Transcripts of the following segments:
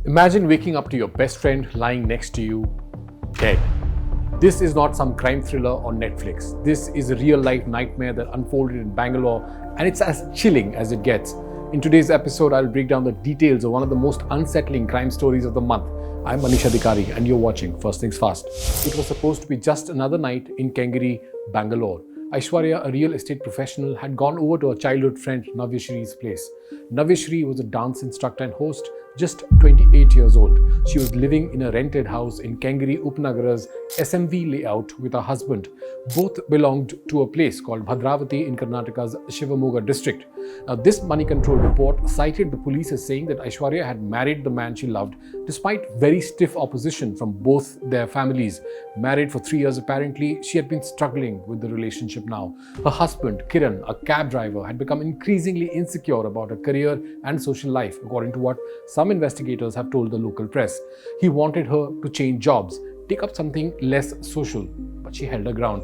Imagine waking up to your best friend lying next to you, dead. This is not some crime thriller on Netflix. This is a real-life nightmare that unfolded in Bangalore, and it's as chilling as it gets. In today's episode, I'll break down the details of one of the most unsettling crime stories of the month. I'm Manish Adhikari, and you're watching First Things Fast. It was supposed to be just another night in Kengeri, Bangalore. Aishwarya, a real estate professional, had gone over to her childhood friend Navyashree's place. Navyashree was a dance instructor and host, just 28 years old. She was living in a rented house in Kengeri Upnagara's SMV layout with her husband. Both belonged to a place called Bhadravati in Karnataka's Shivamoga district. Now, this money control report cited the police as saying that Aishwarya had married the man she loved despite very stiff opposition from both their families. Married for 3 years apparently, she had been struggling with the relationship now. Her husband, Kiran, a cab driver, had become increasingly insecure about her career and social life, according to what some investigators have told the local press. He wanted her to change jobs, take up something less social, but she held her ground.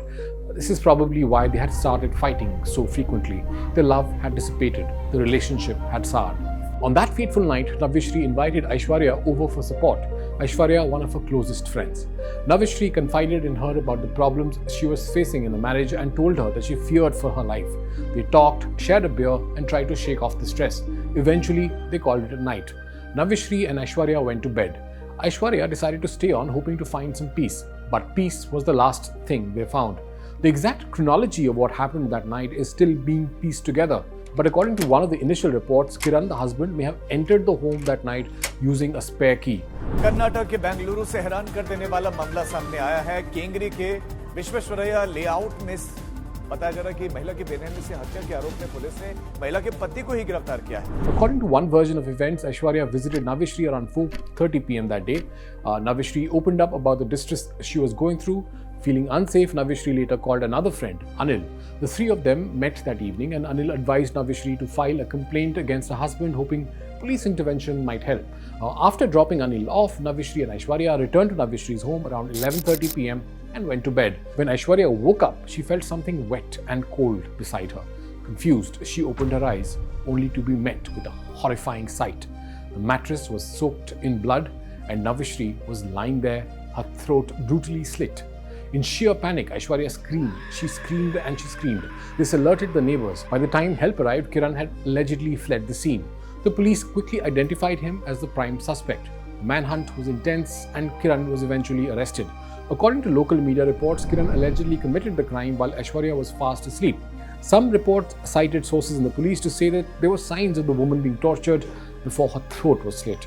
This is probably why they had started fighting so frequently. Their love had dissipated, the relationship had soured. On that fateful night, Navyashree invited Aishwarya over for support. Aishwarya, one of her closest friends. Navyashree confided in her about the problems she was facing in the marriage and told her that she feared for her life. They talked, shared a beer, and tried to shake off the stress. Eventually, they called it a night. Navyashree and Aishwarya went to bed. Aishwarya decided to stay on, hoping to find some peace. But peace was the last thing they found. The exact chronology of what happened that night is still being pieced together. But according to one of the initial reports, Kiran, the husband, may have entered the home that night using a spare key. Karnataka के बेंगलुरु से हैरान कर देने वाला मामला सामने आया है। केंगरी के विश्वेश्वरैया लेआउट में बताया जा रहा है कि महिला की बेरहमी से हत्या के आरोप में पुलिस ने महिला के पति को ही गिरफ्तार किया है। According to one version of events, Aishwarya visited Navyashree around 4:30 p.m. that day. Navyashree opened up about the distress she was going through. Feeling unsafe, Navyashree later called another friend, Anil. The three of them met that evening, and Anil advised Navyashree to file a complaint against her husband, hoping police intervention might help. After dropping Anil off, Navyashree and Aishwarya returned to Navyashree's home around 11:30 p.m. and went to bed. When Aishwarya woke up, she felt something wet and cold beside her. Confused, she opened her eyes, only to be met with a horrifying sight. The mattress was soaked in blood, and Navyashree was lying there, her throat brutally slit. In sheer panic, Aishwarya screamed. She screamed and she screamed. This alerted the neighbors. By the time help arrived, Kiran had allegedly fled the scene. The police quickly identified him as the prime suspect. The manhunt was intense, and Kiran was eventually arrested. According to local media reports, Kiran allegedly committed the crime while Aishwarya was fast asleep. Some reports cited sources in the police to say that there were signs of the woman being tortured before her throat was slit.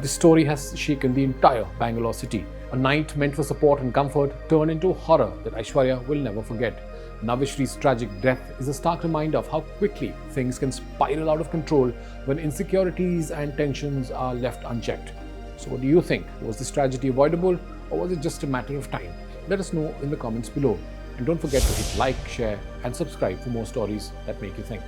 This story has shaken the entire Bangalore city. A night meant for support and comfort turned into horror that Aishwarya will never forget. Navyashree's tragic death is a stark reminder of how quickly things can spiral out of control when insecurities and tensions are left unchecked. So what do you think? Was this tragedy avoidable, or was it just a matter of time? Let us know in the comments below. And don't forget to hit like, share and subscribe for more stories that make you think.